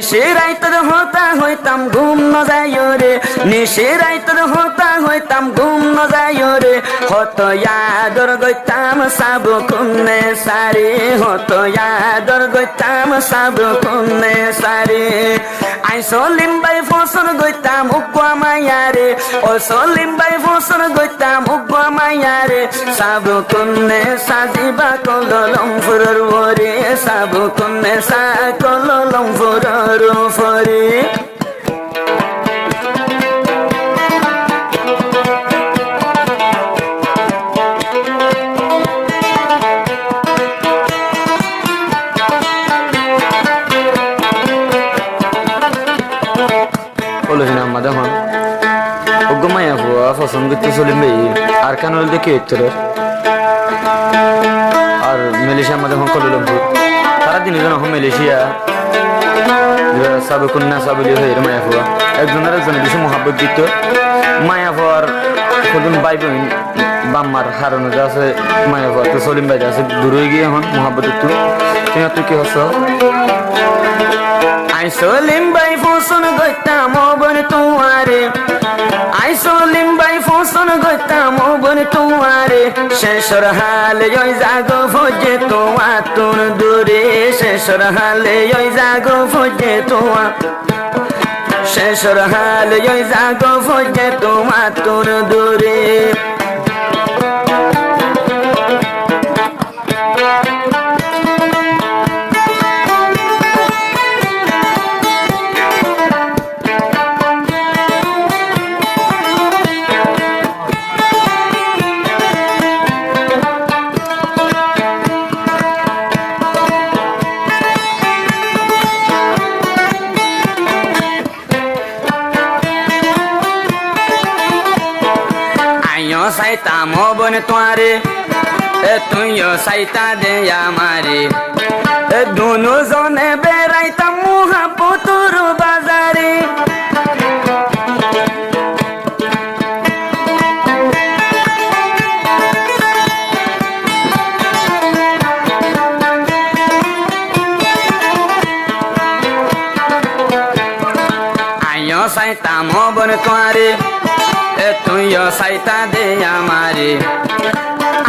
নিশিরাইতর হতা হইতাম ঘুম ন যায় রে নিশিরাইতর হতা হইতাম ঘুম ন যায় রে হত ইয়াদর গইতাম সাব কুন্নে সারে হত ইয়াদর গইতাম সাব কুন্নে সারে আই সলিম বাই ফসর গইতাম উগ্গা মায়ারে ও সলিম বাই ফসর গইতাম উগ্গা মায়ারে সাব কুন্নে সাজিবা কললম ফুরর ওরে সাব কুন্নে সা কললম ফুরর ফরে দেখুন মায়া ফুয়া পছন্দ করতে চলিম ভাই আর কেন দেখি উত্তরের আর মালয়েশিয়া আমাদের হন কলমপুর সারাদিন এখন মালয়েশিয়া সাবু কন্যা সাবলি হয়ে মায়া ফুয়া একজনের একজনের বেশি মহাব্বত দিত মায়া ফুয়ার কদিন বাই বোন বাম্মার হারানো যে আছে মায়া ফুয়া তো সলিম ভাই আছে দূরে গিয়ে এখন মহাব্বত দিত তুই কি হচ্ছ আই সলিম বাই ফসন গইতাম বন তোমারে আই সলিম বাই ফসন গইতাম বন তোমারে শেষর হালে ওই জাগো ফজে তোমা তুন দূরে শেষর হালে ওই জাগো ফজে তোমা শেষর হালে ওই জাগো ফজে তোমা তুন দূরে সাইতাম বন তোয়ারে তুইও সাইতা দে আমারে দুনো জনে বেড়াইতাম মুহাবতুর বাজারে আইও সাইতাম বন তোয়ারে তুইও সাইতা দে আমারে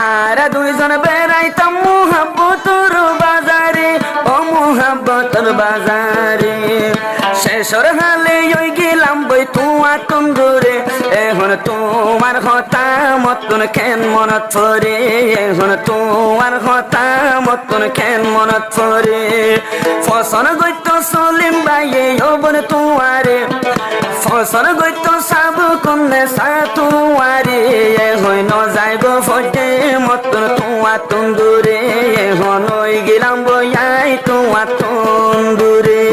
আর দুইজন বেড়াইতাম মুহাব্বতুর বাজারে ও মুহাব্বতুর বাজারে শেষর হালে ওই গেলাম বই তুয়া তুন্দুরে এখন তোমার কথা মতন কেন মনত পড়ে এখন তোমার কথা মতন কেন মনত পড়ে ফসন গইত সলিম বাইয়ে ওবন তুয়ারে ফসন গইত সাবু কন্নে সা তুয়ারে হই ন যায় গো ফজে মতন তুয়া তুন্দুরে এখন ওই গেলাম বইয়াই তুয়া তুন্দুরে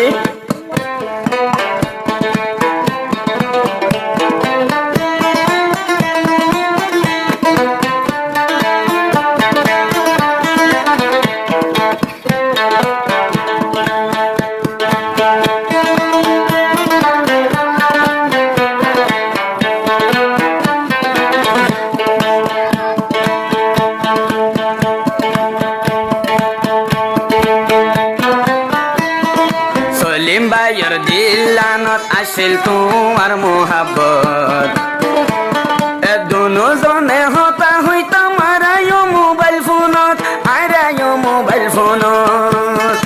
সলিম ভাইয়ের দিলানত আসিল তোমার মোহাব্বত দুনো জনে হতা হইতাম আরায়ো মোবাইল ফোনত আরায়ো মোবাইল ফোনত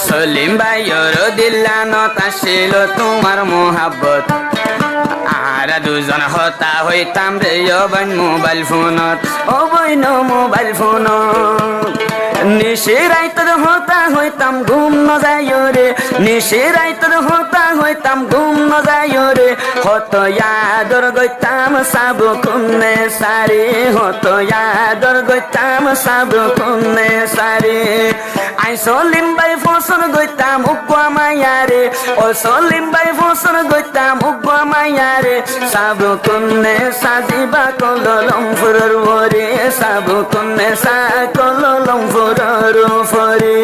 সলিম ভাইয়ের দিলানত আসিল তোমার মোহাব্বত আর দুজন হতা হইতাম রে বন মোবাইল ফোনত ও বইন মোবাইল ফোনত নিশিরাইতর হতা হইতাম ঘুম ন যায় রে নিশিরাইতর হতা হইতাম ঘুম ন যায় রে হত ইয়াদর গইতাম সাব কুন্নে সারে হত ইয়াদর গইতাম সাব কুন্নে সারে আই সলিম বাই ফসর গইতাম উগ্গা মায়ারে ও সলিম বাই ফসর গইতাম উগ্গা মায়ারে সাব কুন্নে সাজিবা কললম ফুরর ওরে সাব কুন্নে সা কললম ফুরর ফরে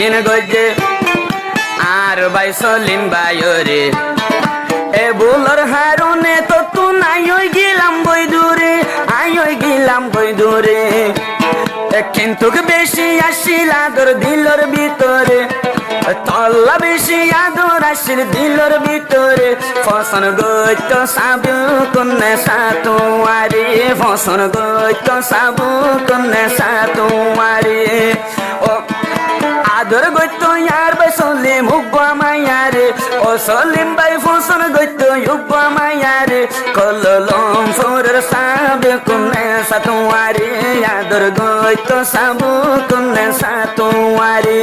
তিন গজে আর ভাই সলিম ভাই রে এ বুলর হারুনে তো তু নাই ওই গেলাম বই দূরে আই ওই গেলাম বই দূরে কিন্তু বেশি আসিল আদর দিলর ভিতরে তল্লা বেশি আদর আসিল দিলর ভিতরে ফসন গইত সাবু কন্যা সাতুয়ারে ফসন গইত সাবু কন্যা সাতুয়ারে ও আদর গইত ইয়ার ভাই সলিম হুব্বা মায়ারে ও সলিম ভাই ফসন গইত হুব্বা মায়ারে কললম ফুরের সাবু কন্যা সাতুয়ারে আদর গইত সাবু কন্যা সাতুয়ারে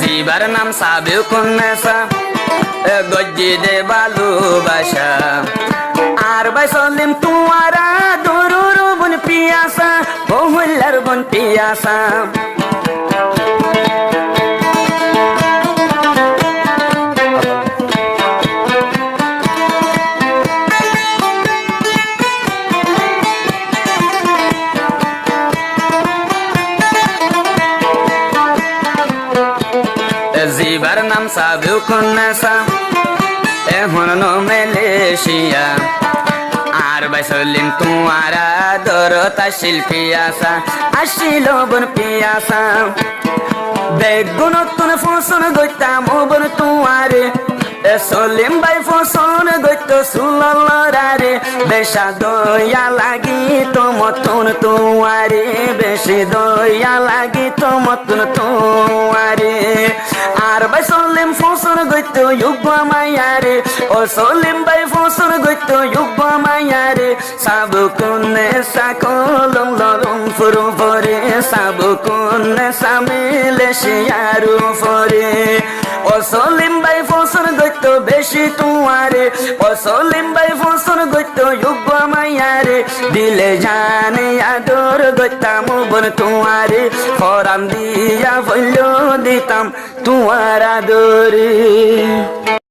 জিবার নাম সাবে কন্যাসা গজ্জি দে ভালোবাসা আর ভাই সলিম তুয়ারা দরুর বন পিয়াসা বহুল্লার বন পিয়াসা জিবার নাম সাবু কন্যাসা এখন ন মেলেশিয়া আর ভাই সলিম তুয়ারা দরতা শিল্পী আসা আসিল বন পিয়াসা বেগুন তুন ফসন গইতাম বন তুয়ারে সলিম ভাই ফসন গইত সুললরারে বেশা দয়া লাগি তো মতন তুয়ারে বেশি দয়া লাগি তো মতন তুয়ারে আর ভাই সলিম ফসন গইত ইউব্বা মায়ারে ও সলিম ভাই ফসন গইত ইউব্বা মায়ারে সাবু কোনে সাকলম লরম ফুরু ফরে সাবু কোনে সামিলে শিয়ারু ফরে ও সলিম ভাই ফসন গইত বেশি তুয়ারে ও সলিম ভাই ফসন গইত ইউব্বা মায়ারে দিলে জানে আদর গইতাম বন তুয়ারে ফরাম দিয়া ফইল দিতাম তুয়ার আদরে